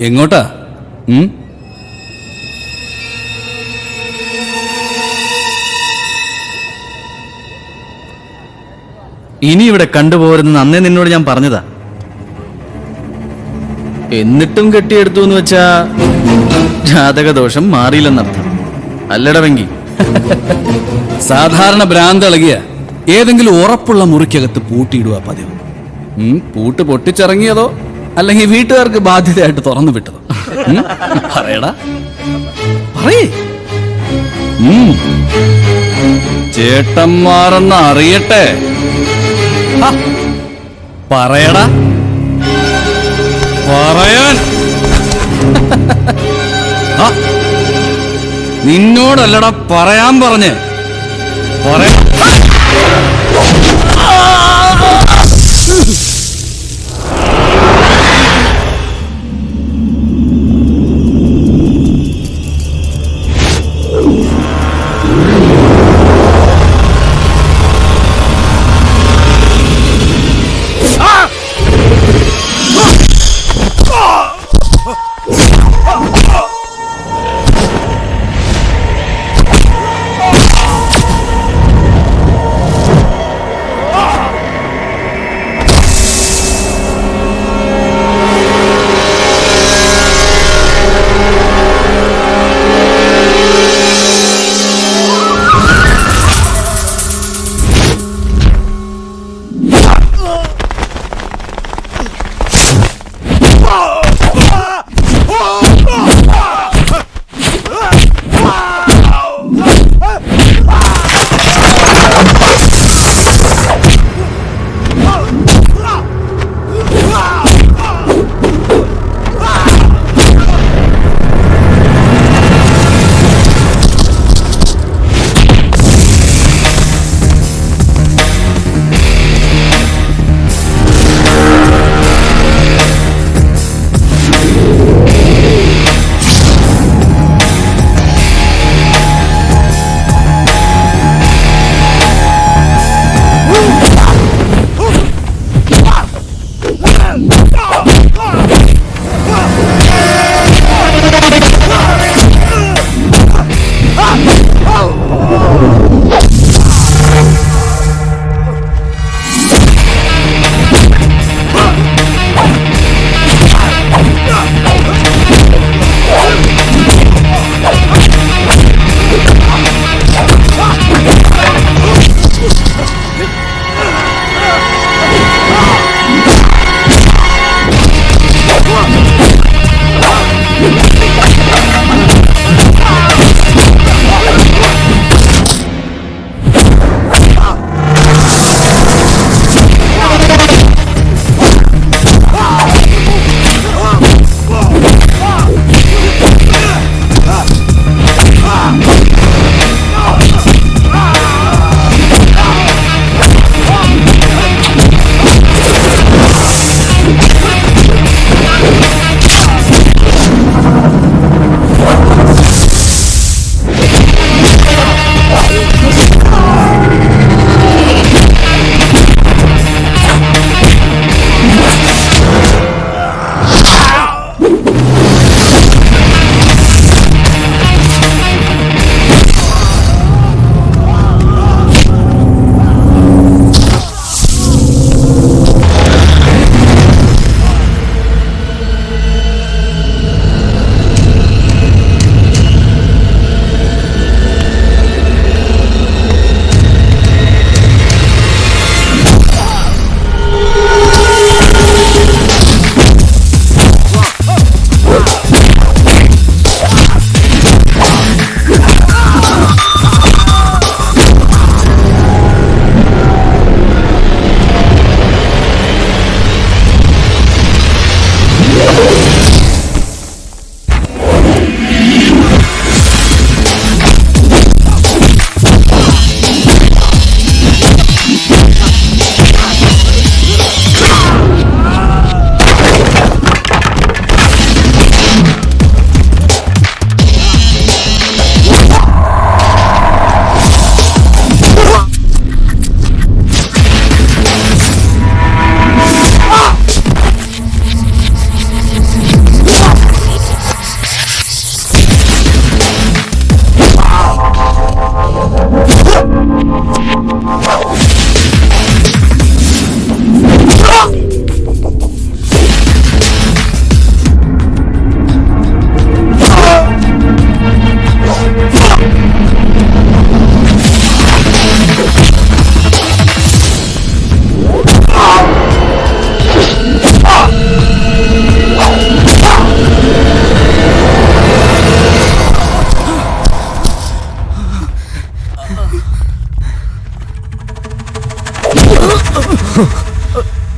എങ്ങോട്ടാ? ഇനി ഇവിടെ കണ്ടുപോകരുതെന്ന് അന്നേ നിന്നോട് ഞാൻ പറഞ്ഞതാ. എന്നിട്ടും കെട്ടിയെടുത്തു എന്ന് വെച്ചാ ജാതകദോഷം മാറിയില്ലെന്നർത്ഥം അല്ലട വെങ്കി. സാധാരണ ഭ്രാന്തളകിയ ഏതെങ്കിലും ഉറപ്പുള്ള മുറിക്കകത്ത് പൂട്ടിയിടുക പതിവ്. പൂട്ട് പൊട്ടിച്ചിറങ്ങിയതോ അല്ലെങ്കിൽ വീട്ടുകാർക്ക് ബാധ്യതയായിട്ട് തുറന്നു വിട്ടതോ? പറയടാ, പറയേ. ചേട്ടന്മാരെന്ന് അറിയട്ടെ. പറയടാ, പറയാൻ. നിന്നോടല്ലടാ പറയാൻ പറഞ്ഞ്. പറയാ.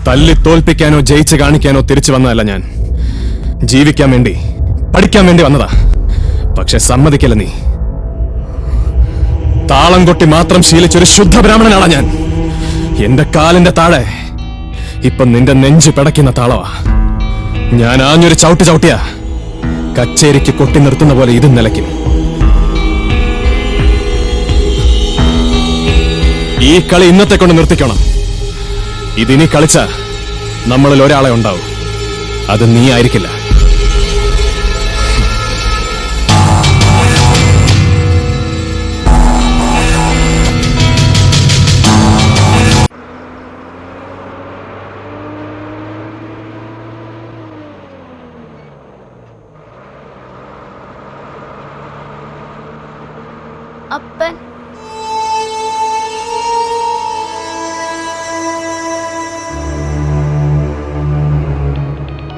തല്ലി തോൽപ്പിക്കാനോ ജയിച്ച് കാണിക്കാനോ തിരിച്ചു വന്നതല്ല ഞാൻ. ജീവിക്കാൻ വേണ്ടി, പഠിക്കാൻ വേണ്ടി വന്നതാ. പക്ഷെ സമ്മതിക്കല്ല നീ. താളം കൊട്ടി മാത്രം ശീലിച്ചൊരു ശുദ്ധ ബ്രാഹ്മണനാണ് ഞാൻ. എന്റെ കാലിന്റെ താഴെ ഇപ്പൊ നിന്റെ നെഞ്ച് പിടയ്ക്കുന്ന താളവാ. ഞാൻ ആഞ്ഞൊരു ചവിട്ടിയാ കച്ചേരിക്ക് കൊട്ടി നിർത്തുന്ന പോലെ ഇത് നിലയ്ക്കും. ഈ കളി ഇന്നത്തെ കൊണ്ട് നിർത്തിക്കണം. ഇതിനി കളിച്ച നമ്മളിൽ ഒരാളെ ഉണ്ടാവും. അത് നീ ആയിരിക്കില്ല. അപ്പൻ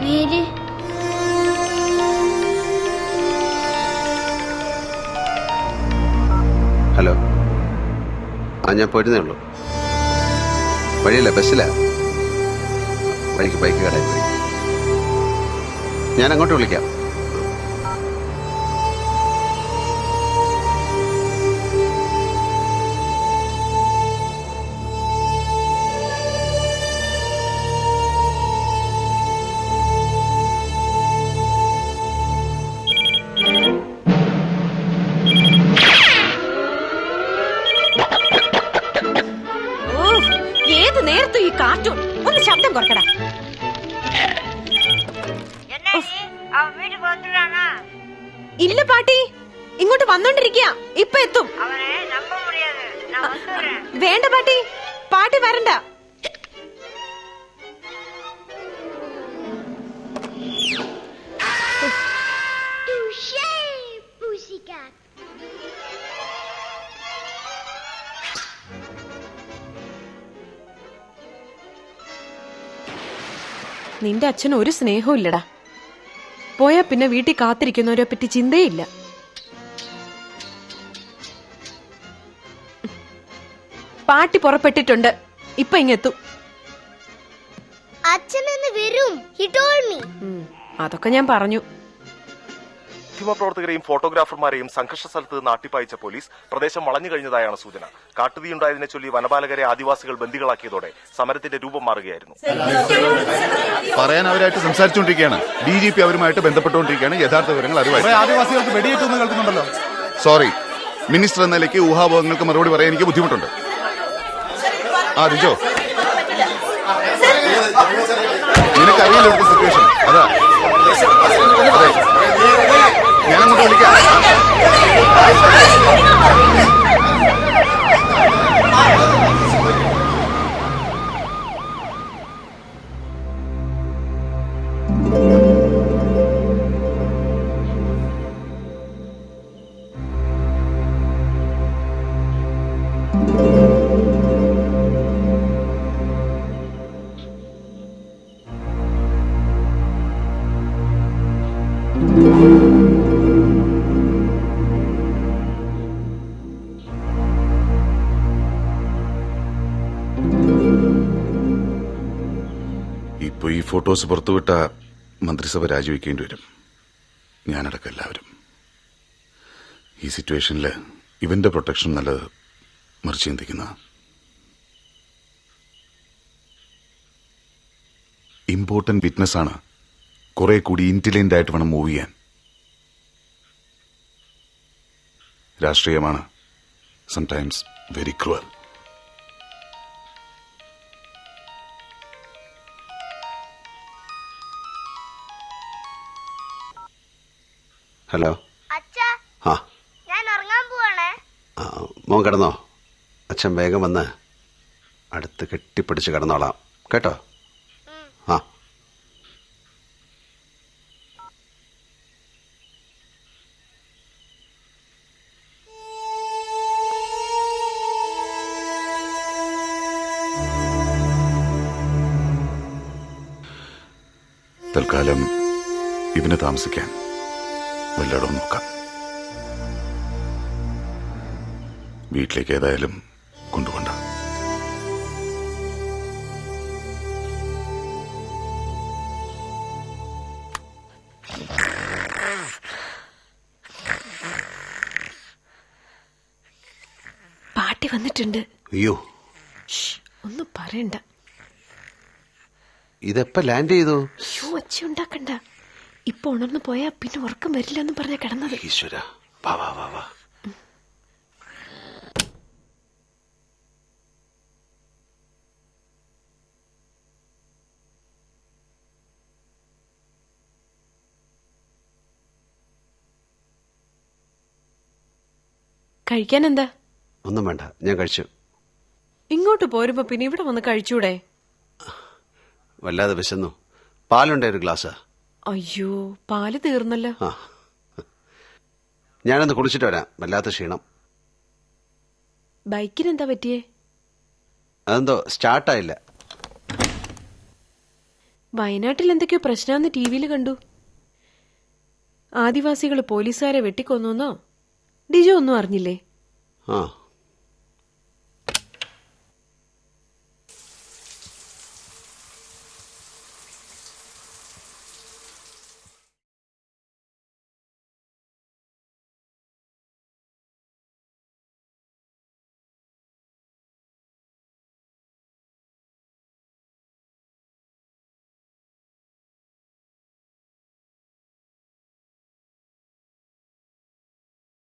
നീലി ഹലോ. ഞാൻ പോയിരുന്നേ ഉള്ളൂ. വഴിയല്ല, ബസ്സിലാ. വഴിക്ക് ബൈക്ക് കടയിൽ പോയി. ഞാൻ അങ്ങോട്ട് വിളിക്കാം. നേരത്തെ ഈ കാർട്ടൂൺ ഒന്ന് ശബ്ദം കുറക്കടാ. ഇല്ല പാട്ടി, ഇങ്ങോട്ട് വന്നോണ്ടിരിക്കുക. ഇപ്പൊ എത്തും. വേണ്ട പാട്ടി, പാട്ടി വരണ്ട. നിന്റെ അച്ഛന് ഒരു സ്നേഹവും ഇല്ലടാ. പോയാ പിന്നെ വീട്ടിൽ കാത്തിരിക്കുന്നവരെ പറ്റി ചിന്തയില്ല. പാട്ടി പുറപ്പെട്ടിട്ടുണ്ട്. ഇപ്പൊ ഇങ്ങെത്തും. അതൊക്കെ ഞാൻ പറഞ്ഞു. മാധ്യമപ്രവർത്തകരെയും ഫോട്ടോഗ്രാഫർമാരെയും സംഘർഷ സ്ഥലത്ത് നാട്ടിപ്പായിച്ച പോലീസ് പ്രദേശം വളഞ്ഞു കഴിഞ്ഞതായാണ് സൂചന. കാട്ടുതീയുണ്ടായതിനെ ചൊല്ലി വനപാലകരെ ആദിവാസികൾ ബന്ദികളാക്കിയതോടെ സമരത്തിന്റെ രൂപം മാറുകയായിരുന്നു. പറയാൻ അവരായിട്ട് സംസാരിച്ചുകൊണ്ടിരിക്കുകയാണ്. DGP അവരുമായിട്ട് ബന്ധപ്പെട്ടുകൊണ്ടിരിക്കുകയാണ്. യഥാർത്ഥ വിവരങ്ങൾ അറിവായി. ആദിവാസികൾക്ക് വെടിയേറ്റൊന്നും കേൾക്കുന്നുണ്ടല്ലോ. സോറി, മിനിസ്റ്റർ എന്ന നിലയ്ക്ക് ഊഹാപോഹങ്ങൾക്ക് മറുപടി പറയാൻ എനിക്ക് ബുദ്ധിമുട്ടുണ്ട്. റിജോ, നിനക്കറിയില്ല ഇവിടുത്തെ സിറ്റുവേഷൻ. അതാ അതെ, ഞാനങ്ങോട്ട് വിളിക്കാം. ഇപ്പൊ ഈ ഫോട്ടോസ് പുറത്തുവിട്ട മന്ത്രിസഭ രാജിവെക്കേണ്ടി വരും. ഞാനടക്കം എല്ലാവരും. ഈ സിറ്റുവേഷനിൽ ഇവന്റെ പ്രൊട്ടക്ഷൻ നല്ലത് മറിച്ച് ചിന്തിക്കുന്ന ഇമ്പോർട്ടന്റ് വിറ്റ്നസ് ആണ്. കുറെ കൂടി ഇന്റലിജന്റ് ആയിട്ട് വേണം മൂവ് ചെയ്യാൻ. രാഷ്ട്രീയമാണ് സംടൈംസ് വെരി ക്രൂവൽ. ഹലോ. ആ, ഞാൻ ഉറങ്ങാൻ പോവാണേ. മോൻ കിടന്നോ? അച്ഛൻ വേഗം വന്ന് അടുത്ത് കെട്ടിപ്പിടിച്ച് കിടന്നോളാം കേട്ടോ. ആ, തൽക്കാലം ഇവന് താമസിക്കാൻ വല്ലയിടവും നോക്കാം. വീട്ടിലേക്ക് ഏതായാലും കൊണ്ടുപോണ്ട. പാട്ടി വന്നിട്ടുണ്ട്. അയ്യോ, ഒന്നും പറയണ്ട. ഇതെപ്പ ലാൻഡ് ചെയ്തു? അയ്യോ, ഒച്ച ഉണ്ടാക്കണ്ട. ഇപ്പൊ ഉണർന്നു പോയാ പിന്നെ ഉറക്കം വരില്ല എന്ന് പറഞ്ഞ കിടന്നത്. ഈശ്വര, വാ വാ വാ വാ. കഴിക്കാൻ എന്താ? ഒന്നും വേണ്ട, ഞാൻ കഴിച്ചു. ഇങ്ങോട്ട് പോരുമ്പോ പിന്നെ ഇവിടെ വന്ന് കഴിച്ചൂടെ? വല്ലാതെ വിശന്നു. പാലുണ്ടേ ഒരു ഗ്ലാസ്? അയ്യോ, പാല് തീർന്നല്ലോ. ആ, ഞാനൊന്ന് കുളിച്ചിട്ട് വരാം. വല്ലാത്ത ക്ഷീണം. ബൈക്കിന് എന്താ പറ്റിയേ? അതെന്തോ സ്റ്റാർട്ടായില്ല. വയനാട്ടിൽ എന്തൊക്കെയോ പ്രശ്നമെന്ന് ടിവിയിൽ കണ്ടു. ആദിവാസികൾ പോലീസുകാരെ വെട്ടിക്കൊന്നോ? ഡിജോ ഒന്നും അറിഞ്ഞില്ലേ? ആ